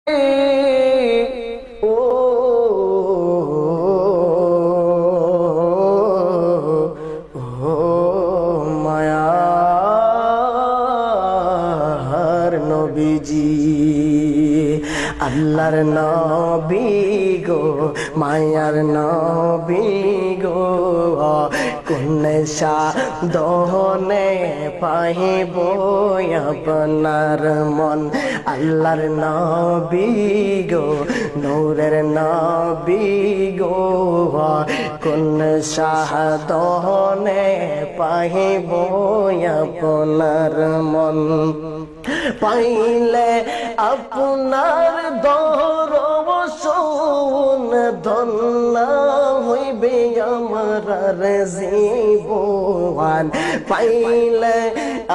ও মায়ার নবীজি আল্লাহর নবী গো মায়ার নবী গো কোন সাধনে পাইব আপনার মন আল্লাহর নবী গো নূরের নবী গো কোন সাধনে পাইব আপনার মন পাইলে আপনার দর্শন ধন্য হইবে আমার জীবন পাইলে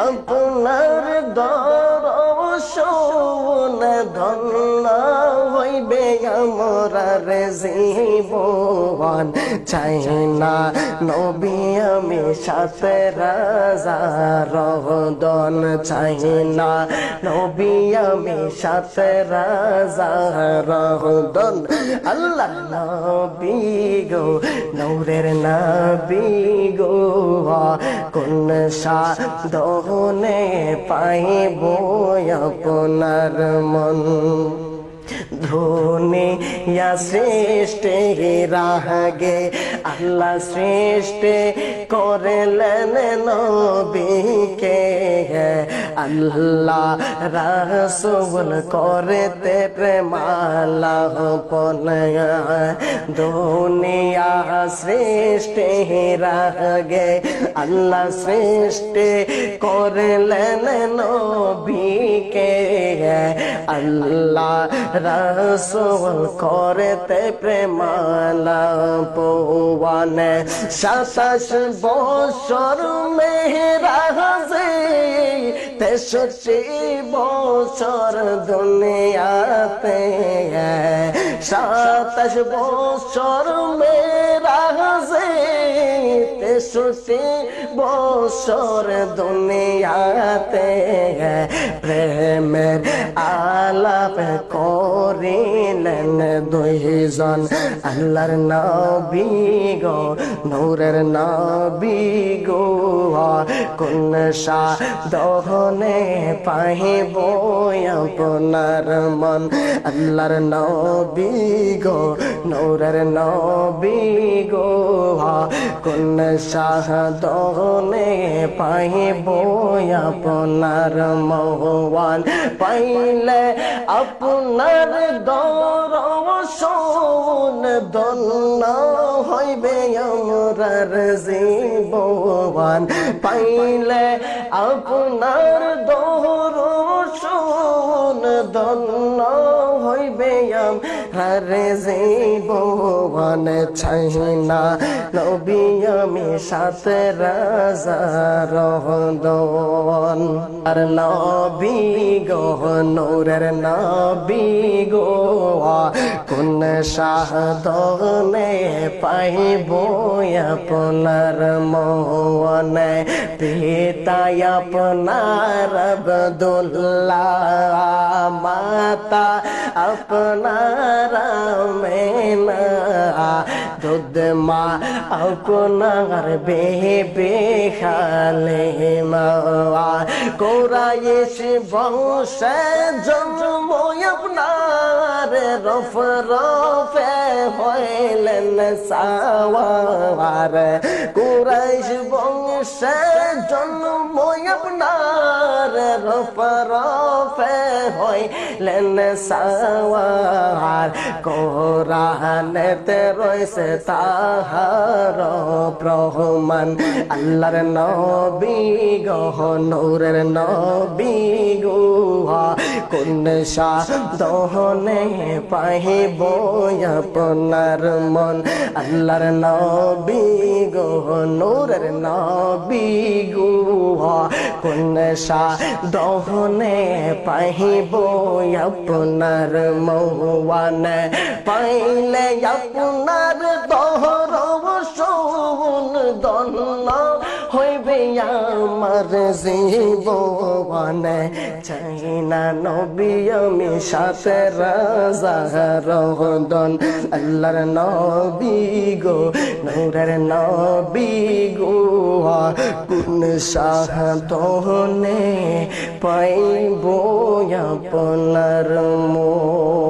আপনার দর্শন ধন্য হইবে আমার জীবন চাই না নবী আমি সাথে রাজা রহদন চাই না নবী আমি সাথে রাজা রহদন আল্লাহ নবী গো নূরের নবী গো কোন সাধনে পাইব আপনার মন ধুনিয়া শ্রেষ্ঠ রাগে আল্লাহ শ্রেষ্ঠ করলেন নবীকে আল্লাহ রাসূল করতে প্রেমালাপন দুনিয়া শ্রেষ্ঠ রাগে আল্লাহ শ্রেষ্ঠ করলেন নবীকে আল্লাহ রাসূল করতে প্রেমালাপন 27 বছর মেরাজে 63 বছর দুনিয়াতে 27 বছর মেরাজে 63 বছর দুনিয়াতে প্রেমের আলাপ করিলেন দুইজন আল্লাহর নবী গো নূরের নবী গো কোন সাধনে পাইব আপনার মন আল্লাহর নবী গো নূরের নবী গো কোন সাধনে পাইব আপনার মওয়ান পাইলে আপনার দর্শন ধন্য হইবে আমার জীবন পাইলে আপনার দর্শন ধন্য হইবে আমার জীবন চাই না নবী আমি সাথে রাজা রহদন আর নবী গো নূরের নবী গো কোন সাধনে পাইব আপনার মনে পিতা আপনার আব্দুল্লাহ মাতা আপনার আমেনা দুধ মা আপনার বেবে খালিমা কুরাইশ বংশে জন্ম আপনার রফ রফে হইলেন সাওয়ার কুরাইশ বংশে জন্ম আপনার রফ রফে হইলেন সাওয়ার কোরআনেতে রয়েছে তাহার প্রমাণ আল্লাহর নবী গো নূরের নবী গো কোন সাধনে পাইব আপনার মন আল্লাহর নবী গো নূরের নবী গো কোন সাধনে পাইব আপনার মওয়ান পাইলে আপনার দর্শন ধন্য হইবে হবে আমার জীবনে চাই না নবী আমি সাথে রাজা রহদন আল্লাহর নবী গো নূরের নবী গো কোন সাধনে পাইব আপনার মন